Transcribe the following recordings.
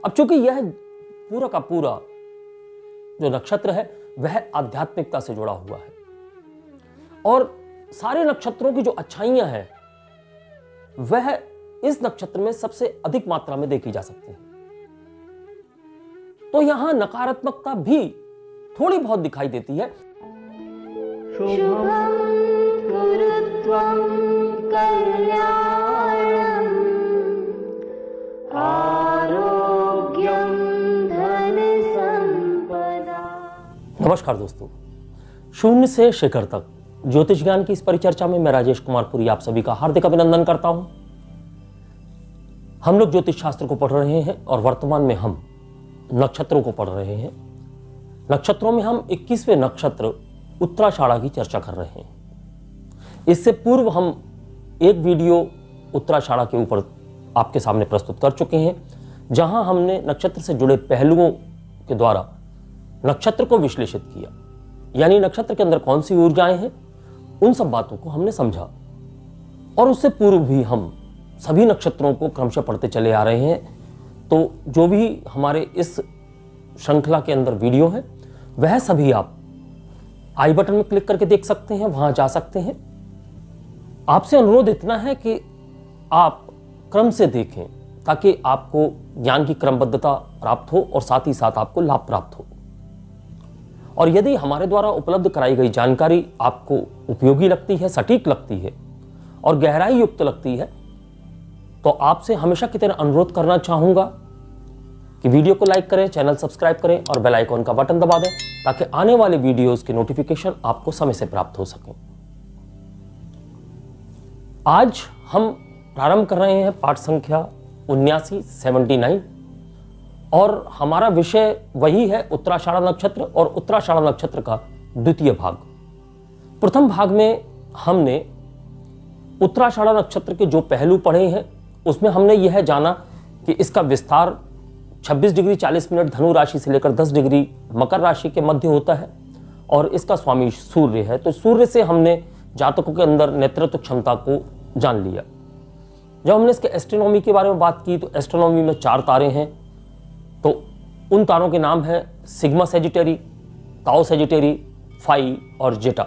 अब चूंकि यह पूरा का पूरा जो नक्षत्र है वह आध्यात्मिकता से जुड़ा हुआ है और सारे नक्षत्रों की जो अच्छाइयां हैं वह इस नक्षत्र में सबसे अधिक मात्रा में देखी जा सकती है। तो यहां नकारात्मकता भी थोड़ी बहुत दिखाई देती है। शुभं कुरुत्वं कल्याणं आरोग्यं धन संपदा। नमस्कार दोस्तों, शून्य से शिखर तक ज्योतिष ज्ञान की इस परिचर्चा में मैं राजेश कुमार पुरी आप सभी का हार्दिक अभिनंदन करता हूं। हम लोग ज्योतिष शास्त्र को पढ़ रहे हैं और वर्तमान में हम नक्षत्रों को पढ़ रहे हैं। नक्षत्रों में हम 21वें नक्षत्र उत्तराषाढ़ा की चर्चा कर रहे हैं। इससे पूर्व हम एक वीडियो उत्तराषाढ़ा के ऊपर आपके सामने प्रस्तुत कर चुके हैं, जहां हमने नक्षत्र से जुड़े पहलुओं के द्वारा नक्षत्र को विश्लेषित किया, यानी नक्षत्र के अंदर कौन सी ऊर्जाएं हैं, उन सब बातों को हमने समझा। और उससे पूर्व भी हम सभी नक्षत्रों को क्रमशः पढ़ते चले आ रहे हैं। तो जो भी हमारे इस श्रृंखला के अंदर वीडियो है वह सभी आप आई बटन में क्लिक करके देख सकते हैं, वहां जा सकते हैं। आपसे अनुरोध इतना है कि आप क्रम से देखें ताकि आपको ज्ञान की क्रमबद्धता प्राप्त हो और साथ ही साथ आपको लाभ प्राप्त हो। और यदि हमारे द्वारा उपलब्ध कराई गई जानकारी आपको उपयोगी लगती है, सटीक लगती है और गहराई युक्त लगती है, तो आपसे हमेशा की तरह अनुरोध करना चाहूंगा कि वीडियो को लाइक करें, चैनल सब्सक्राइब करें और बेल आइकॉन का बटन दबा दें ताकि आने वाले वीडियोस की नोटिफिकेशन आपको समय से प्राप्त हो सके। आज हम प्रारंभ कर रहे हैं पाठ संख्या 79 और हमारा विषय वही है उत्तराषाढ़ा नक्षत्र और उत्तराषाढ़ा नक्षत्र का द्वितीय भाग। प्रथम भाग में हमने उत्तराषाढ़ा नक्षत्र के जो पहलू पढ़े हैं उसमें हमने यह जाना कि इसका विस्तार 26 डिग्री 40 मिनट धनु राशि से लेकर 10 डिग्री मकर राशि के मध्य होता है और इसका स्वामी सूर्य है। तो सूर्य से हमने जातकों के अंदर नेतृत्व क्षमता को जान लिया। जब हमने इसके एस्ट्रोनॉमी के बारे में बात की तो एस्ट्रोनॉमी में 4 तारे हैं। तो उन तारों के नाम हैं सिग्मा सेजिटेरी, ताओ सेजिटेरी, फाई और जेटा।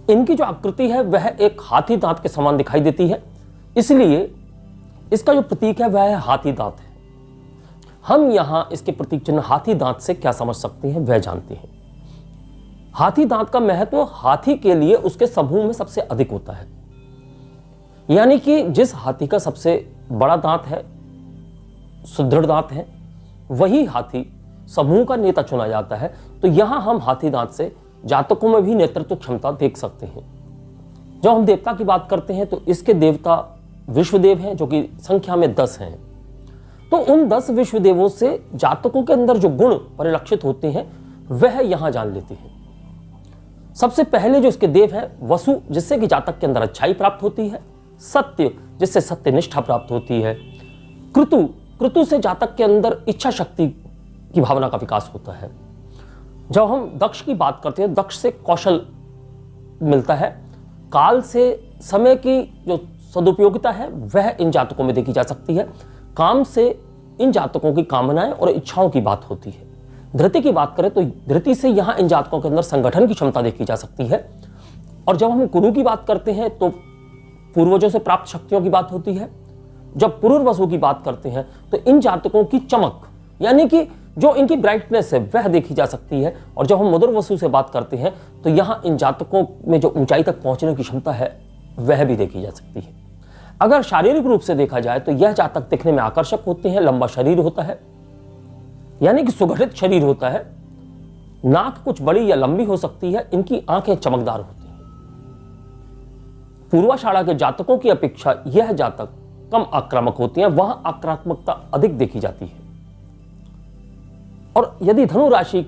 इनकी जो आकृति है वह एक हाथी दांत के समान दिखाई देती है, इसलिए इसका जो प्रतीक है वह हाथी दांत है। हम यहां इसके प्रतीक चिन्ह हाथी दांत से क्या समझ सकते हैं वह जानते हैं। हाथी दांत का महत्व हाथी के लिए उसके समूह में सबसे अधिक होता है, यानी कि जिस हाथी का सबसे बड़ा दांत है, सुदृढ़ दांत है, वही हाथी समूह का नेता चुना जाता है। तो यहां हम हाथी दांत से जातकों में भी नेतृत्व क्षमता देख सकते हैं। जब हम देवता की बात करते हैं तो इसके देवता विश्वदेव हैं, जो कि संख्या में 10 हैं। तो उन 10 विश्वदेवों से जातकों के अंदर जो गुण परिलक्षित होते हैं वह यहां जान लेते हैं। सबसे पहले जो इसके देव है वसु, जिससे कि जातक के अंदर अच्छाई प्राप्त होती है। सत्य, जिससे सत्यनिष्ठा प्राप्त होती है। कृतु, कृतु से जातक के अंदर इच्छा शक्ति की भावना का विकास होता है। जब हम दक्ष की बात करते हैं, दक्ष से कौशल मिलता है। काल से समय की जो सदुपयोगिता है वह इन जातकों में देखी जा सकती है। काम से इन जातकों की कामनाएं और इच्छाओं की बात होती है। धृति की बात करें तो धृति से यहां इन जातकों के अंदर संगठन की क्षमता देखी जा सकती है। और जब हम कुरु की बात करते हैं तो पूर्वजों से प्राप्त शक्तियों की बात होती है। जब पुरुर्वसु की बात करते हैं तो इन जातकों की चमक, यानी कि जो इनकी ब्राइटनेस है वह देखी जा सकती है। और जब हम मधुरवसु से बात करते हैं तो यहां इन जातकों में जो ऊंचाई तक पहुंचने की क्षमता है वह भी देखी जा सकती है। अगर शारीरिक रूप से देखा जाए तो यह जातक दिखने में आकर्षक होते हैं। लंबा शरीर होता है, यानी कि सुगठित शरीर होता है। नाक कुछ बड़ी या लंबी हो सकती है। इनकी आंखें चमकदार होती हैं। पूर्वाषाढ़ा के जातकों की अपेक्षा यह जातक कम आक्रामक होते हैं, वहां आक्रामकता अधिक देखी जाती है। और यदि धनु राशि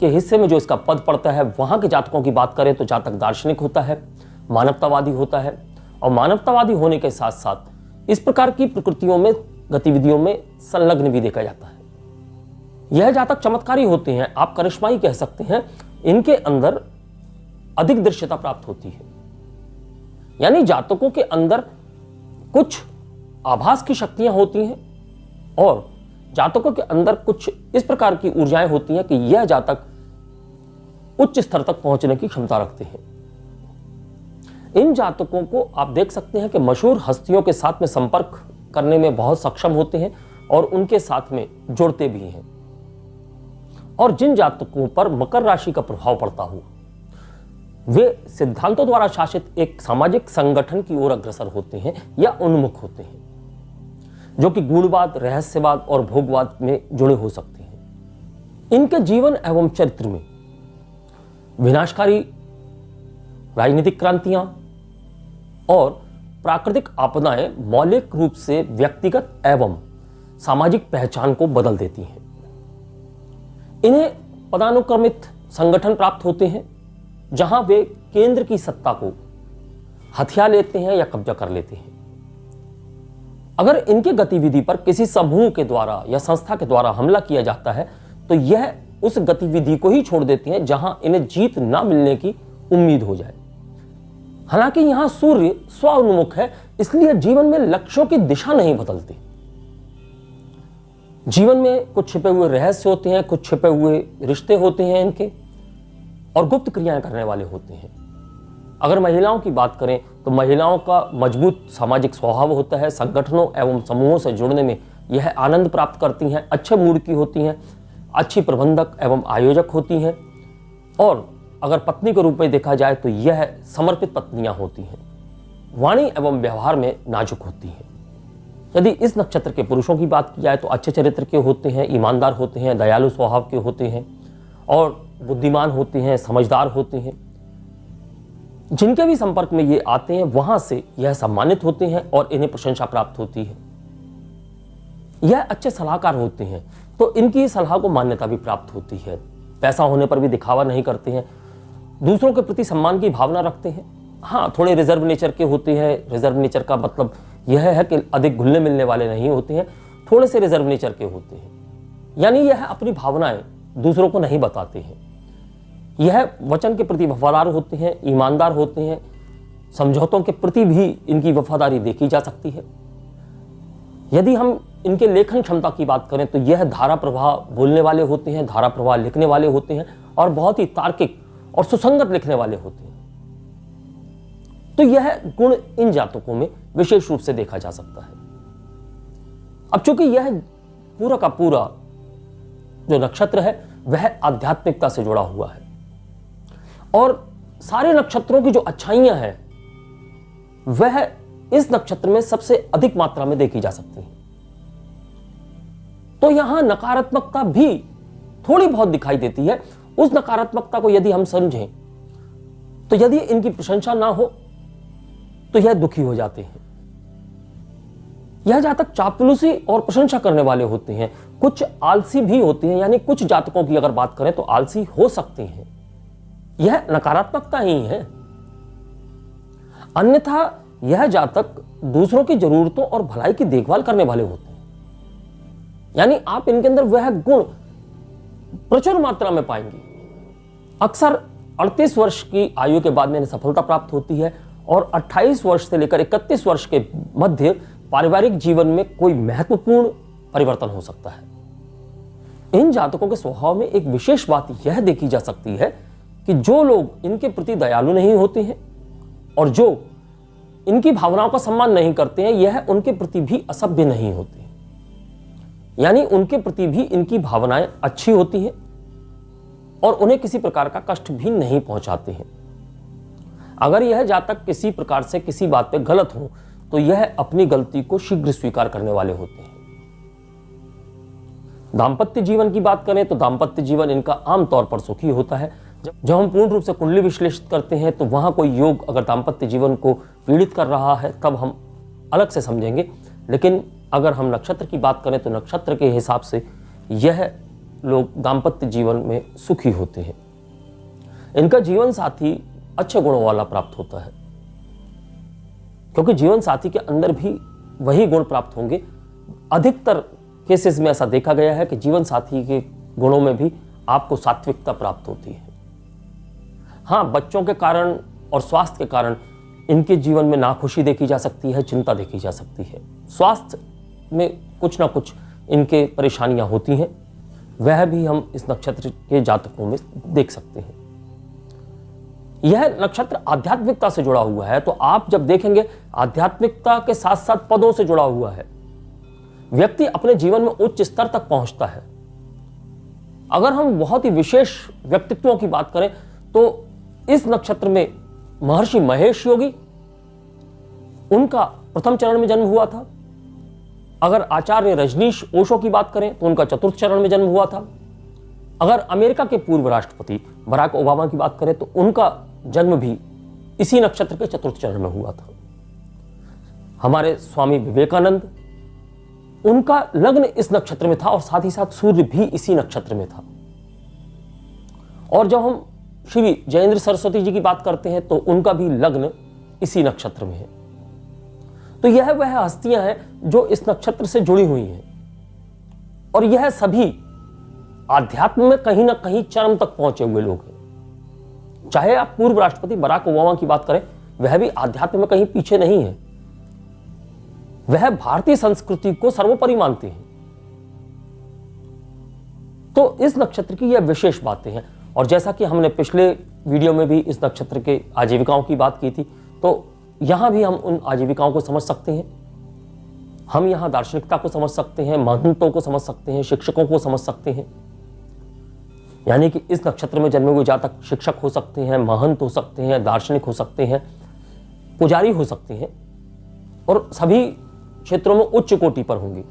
के हिस्से में जो इसका पद पड़ता है वहां के जातकों की बात करें तो जातक दार्शनिक होता है, मानवतावादी होता है। और मानवतावादी होने के साथ साथ इस प्रकार की प्रकृतियों में गतिविधियों में संलग्न भी देखा जाता है। यह जातक चमत्कारी होते हैं, आप करिश्माई कह सकते हैं। इनके अंदर अधिक दृश्यता प्राप्त होती है, यानी जातकों के अंदर कुछ आभास की शक्तियां होती हैं और जातकों के अंदर कुछ इस प्रकार की ऊर्जाएं होती हैं कि यह जातक उच्च स्तर तक पहुंचने की क्षमता रखते हैं। इन जातकों को आप देख सकते हैं कि मशहूर हस्तियों के साथ में संपर्क करने में बहुत सक्षम होते हैं और उनके साथ में जुड़ते भी हैं। और जिन जातकों पर मकर राशि का प्रभाव पड़ता हो वे सिद्धांतों द्वारा शासित एक सामाजिक संगठन की ओर अग्रसर होते हैं या उन्मुख होते हैं, जो कि गूढ़वाद, रहस्यवाद और भोगवाद में जुड़े हो सकते हैं। इनके जीवन एवं चरित्र में विनाशकारी राजनीतिक क्रांतियां और प्राकृतिक आपदाएं मौलिक रूप से व्यक्तिगत एवं सामाजिक पहचान को बदल देती हैं। इन्हें पदानुक्रमित संगठन प्राप्त होते हैं जहां वे केंद्र की सत्ता को हथिया लेते हैं या कब्जा कर लेते हैं। अगर इनके गतिविधि पर किसी समूह के द्वारा या संस्था के द्वारा हमला किया जाता है तो यह उस गतिविधि को ही छोड़ देते हैं जहां इन्हें जीत ना मिलने की उम्मीद हो जाए। हालांकि यहां सूर्य स्व-उन्मुख है, इसलिए जीवन में लक्ष्यों की दिशा नहीं बदलती। जीवन में कुछ छिपे हुए रहस्य होते हैं, कुछ छिपे हुए रिश्ते होते हैं इनके, और गुप्त क्रियाएं करने वाले होते हैं। अगर महिलाओं की बात करें तो महिलाओं का मजबूत सामाजिक स्वभाव होता है। संगठनों एवं समूहों से जुड़ने में यह आनंद प्राप्त करती हैं, अच्छे मूड की होती हैं, अच्छी प्रबंधक एवं आयोजक होती हैं। और अगर पत्नी के रूप में देखा जाए तो यह समर्पित पत्नियां होती हैं। वाणी एवं व्यवहार में नाजुक होती हैं। यदि इस नक्षत्र के पुरुषों की बात की जाए तो अच्छे चरित्र के होते हैं, ईमानदार होते हैं, दयालु स्वभाव के होते हैं और बुद्धिमान होते हैं, समझदार होते हैं। जिनके भी संपर्क में ये आते हैं वहां से यह सम्मानित होते हैं और इन्हें प्रशंसा प्राप्त होती है। यह अच्छे सलाहकार होते हैं तो इनकी सलाह को मान्यता भी प्राप्त होती है। पैसा होने पर भी दिखावा नहीं करते हैं, दूसरों के प्रति सम्मान की भावना रखते हैं। हाँ, थोड़े रिजर्व नेचर के होते हैं। रिजर्व नेचर का मतलब यह है कि अधिक घुलने मिलने वाले नहीं होते हैं, थोड़े से रिजर्व नेचर के होते हैं। यानी यह अपनी भावनाएं दूसरों को नहीं बताते हैं। यह वचन के प्रति वफादार होते हैं, ईमानदार होते हैं। समझौतों के प्रति भी इनकी वफादारी देखी जा सकती है। यदि हम इनके लेखन क्षमता की बात करें तो यह धारा प्रवाह बोलने वाले होते हैं, धारा प्रवाह लिखने वाले होते हैं और बहुत ही तार्किक और सुसंगत लिखने वाले होते हैं। तो यह गुण इन जातकों में विशेष रूप से देखा जा सकता है। अब चूंकि यह पूरा का पूरा जो नक्षत्र है वह आध्यात्मिकता से जुड़ा हुआ है और सारे नक्षत्रों की जो अच्छाइयां हैं वह इस नक्षत्र में सबसे अधिक मात्रा में देखी जा सकती है। तो यहां नकारात्मकता भी थोड़ी बहुत दिखाई देती है। उस नकारात्मकता को यदि हम समझें तो यदि इनकी प्रशंसा ना हो तो यह दुखी हो जाते हैं। यह जातक चापलूसी और प्रशंसा करने वाले होते हैं। कुछ आलसी भी होते हैं, यानी कुछ जातकों की अगर बात करें तो आलसी हो सकते हैं। यह नकारात्मकता ही है। अन्यथा यह जातक दूसरों की जरूरतों और भलाई की देखभाल करने वाले होते हैं। यानी आप इनके अंदर वह गुण प्रचुर मात्रा में पाएंगे। अक्सर 38 वर्ष की आयु के बाद में इन्हें सफलता प्राप्त होती है और 28 वर्ष से लेकर 31 वर्ष के मध्य पारिवारिक जीवन में कोई महत्वपूर्ण परिवर्तन हो सकता है। इन जातकों के स्वभाव में एक विशेष बात यह देखी जा सकती है कि जो लोग इनके प्रति दयालु नहीं होते हैं और जो इनकी भावनाओं का सम्मान नहीं करते हैं, यह उनके प्रति भी असभ्य नहीं होते। यानी उनके प्रति भी इनकी भावनाएं अच्छी होती हैं और उन्हें किसी प्रकार का कष्ट भी नहीं पहुंचाते हैं। अगर यह जातक किसी प्रकार से किसी बात पे गलत हो तो यह अपनी गलती को शीघ्र स्वीकार करने वाले होते हैं। दांपत्य जीवन की बात करें तो दांपत्य जीवन इनका आमतौर पर सुखी होता है। जब हम पूर्ण रूप से कुंडली विश्लेषित करते हैं तो वहां कोई योग अगर दांपत्य जीवन को पीड़ित कर रहा है तब हम अलग से समझेंगे, लेकिन अगर हम नक्षत्र की बात करें तो नक्षत्र के हिसाब से यह लोग दांपत्य जीवन में सुखी होते हैं। इनका जीवन साथी अच्छे गुणों वाला प्राप्त होता है, क्योंकि जीवन साथी के अंदर भी वही गुण प्राप्त होंगे। अधिकतर केसेस में ऐसा देखा गया है कि जीवन साथी के गुणों में भी आपको सात्विकता प्राप्त होती है। हाँ, बच्चों के कारण और स्वास्थ्य के कारण इनके जीवन में नाखुशी देखी जा सकती है, चिंता देखी जा सकती है। स्वास्थ्य में कुछ ना कुछ इनके परेशानियां होती हैं वह भी हम इस नक्षत्र के जातकों में देख सकते हैं। यह नक्षत्र आध्यात्मिकता से जुड़ा हुआ है, तो आप जब देखेंगे आध्यात्मिकता के साथ साथ पदों से जुड़ा हुआ है। व्यक्ति अपने जीवन में उच्च स्तर तक पहुंचता है। अगर हम बहुत ही विशेष व्यक्तित्वों की बात करें तो इस नक्षत्र में महर्षि महेश योगी, उनका प्रथम चरण में जन्म हुआ था। अगर आचार्य रजनीश ओशो की बात करें तो उनका चतुर्थ चरण में जन्म हुआ था। अगर अमेरिका के पूर्व राष्ट्रपति बराक ओबामा की बात करें तो उनका जन्म भी इसी नक्षत्र के चतुर्थ चरण में हुआ था। हमारे स्वामी विवेकानंद, उनका लग्न इस नक्षत्र में था और साथ ही साथ सूर्य भी इसी नक्षत्र में था। और जब हम श्री जयेंद्र सरस्वती जी की बात करते हैं तो उनका भी लग्न इसी नक्षत्र में है। तो यह वह हस्तियां हैं जो इस नक्षत्र से जुड़ी हुई हैं और यह सभी आध्यात्म में कहीं ना कहीं चरम तक पहुंचे हुए लोग हैं। चाहे आप पूर्व राष्ट्रपति बराक ओबामा की बात करें, वह भी आध्यात्म में कहीं पीछे नहीं है। वह भारतीय संस्कृति को सर्वोपरि मानते हैं। तो इस नक्षत्र की यह विशेष बातें हैं। और जैसा कि हमने पिछले वीडियो में भी इस नक्षत्र के आजीविकाओं की बात की थी, तो यहां भी हम उन आजीविकाओं को समझ सकते हैं। हम यहां दार्शनिकता को समझ सकते हैं, महंतों को समझ सकते हैं, शिक्षकों को समझ सकते हैं। यानी कि इस नक्षत्र में जन्मे हुए जातक शिक्षक हो सकते हैं, महंत हो सकते हैं, दार्शनिक हो सकते हैं, पुजारी हो सकते हैं और सभी क्षेत्रों में उच्च कोटि पर होंगे।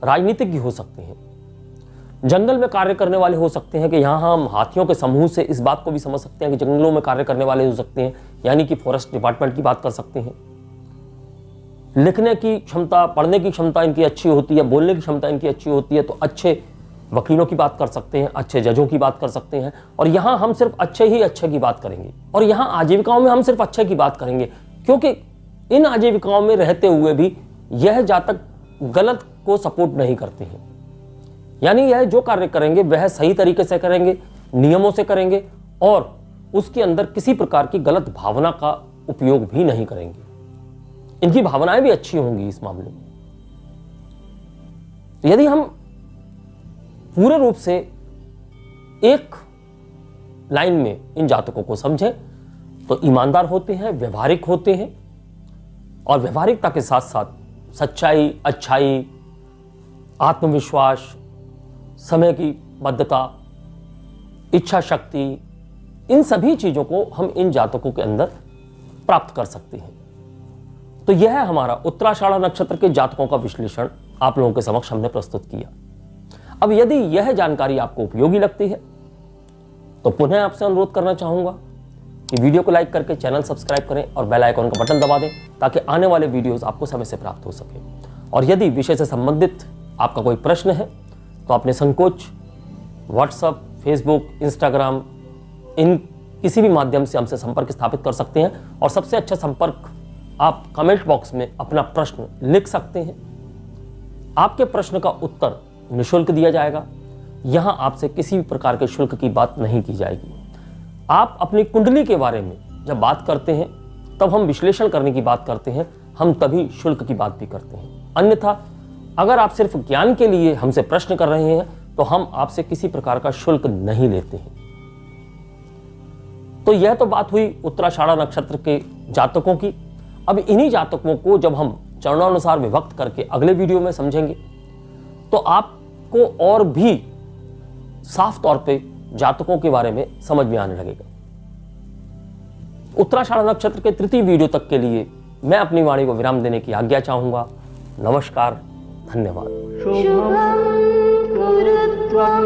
राजनीतिज्ञ हो सकते हैं, जंगल में कार्य करने वाले हो सकते हैं कि यहाँ हम हाथियों के समूह से इस बात को भी समझ सकते हैं कि जंगलों में कार्य करने वाले हो सकते हैं, यानी कि फॉरेस्ट डिपार्टमेंट की बात कर सकते हैं। लिखने की क्षमता, पढ़ने की क्षमता इनकी अच्छी होती है, बोलने की क्षमता इनकी अच्छी होती है, तो अच्छे वकीलों की बात कर सकते हैं, अच्छे जजों की बात कर सकते हैं। और यहाँ हम सिर्फ अच्छे ही अच्छे की बात करेंगे और यहाँ आजीविकाओं में हम सिर्फ अच्छे की बात करेंगे, क्योंकि इन आजीविकाओं में रहते हुए भी यह जातक गलत को सपोर्ट नहीं करते हैं। यानी यह जो कार्य करेंगे वह सही तरीके से करेंगे, नियमों से करेंगे और उसके अंदर किसी प्रकार की गलत भावना का उपयोग भी नहीं करेंगे। इनकी भावनाएं भी अच्छी होंगी इस मामले में। तो यदि हम पूरे रूप से एक लाइन में इन जातकों को समझें तो ईमानदार होते हैं, व्यवहारिक होते हैं और व्यवहारिकता के साथ साथ सच्चाई, अच्छाई, आत्मविश्वास, समय की बद्धता, इच्छा शक्ति, इन सभी चीजों को हम इन जातकों के अंदर प्राप्त कर सकते हैं। तो यह हमारा उत्तराषाढ़ा नक्षत्र के जातकों का विश्लेषण आप लोगों के समक्ष हमने प्रस्तुत किया। अब यदि यह जानकारी आपको उपयोगी लगती है तो पुनः आपसे अनुरोध करना चाहूंगा कि वीडियो को लाइक करके चैनल सब्सक्राइब करें और बेल आइकॉन का बटन दबा दें ताकि आने वाले वीडियोस आपको समय से प्राप्त हो सके। और यदि विषय से संबंधित आपका कोई प्रश्न है तो अपने संकोच व्हाट्सएप, फेसबुक, इंस्टाग्राम, इन किसी भी माध्यम से हमसे संपर्क स्थापित कर सकते हैं। और सबसे अच्छा संपर्क, आप कमेंट बॉक्स में अपना प्रश्न लिख सकते हैं। आपके प्रश्न का उत्तर निःशुल्क दिया जाएगा। यहां आपसे किसी भी प्रकार के शुल्क की बात नहीं की जाएगी। आप अपनी कुंडली के बारे में जब बात करते हैं तब हम विश्लेषण करने की बात करते हैं, हम तभी शुल्क की बात भी करते हैं। अन्यथा अगर आप सिर्फ ज्ञान के लिए हमसे प्रश्न कर रहे हैं तो हम आपसे किसी प्रकार का शुल्क नहीं लेते हैं। तो यह तो बात हुई उत्तराषाढ़ा नक्षत्र के जातकों की। अब इन्हीं जातकों को जब हम चरणानुसार विभक्त करके अगले वीडियो में समझेंगे तो आपको और भी साफ तौर पे जातकों के बारे में समझ में आने लगेगा। उत्तराषाढ़ा नक्षत्र के तृतीय वीडियो तक के लिए मैं अपनी वाणी को विराम देने की आज्ञा चाहूंगा। नमस्कार, धन्यवाद। शुभं कुरु त्वं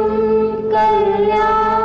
कल्याणम्।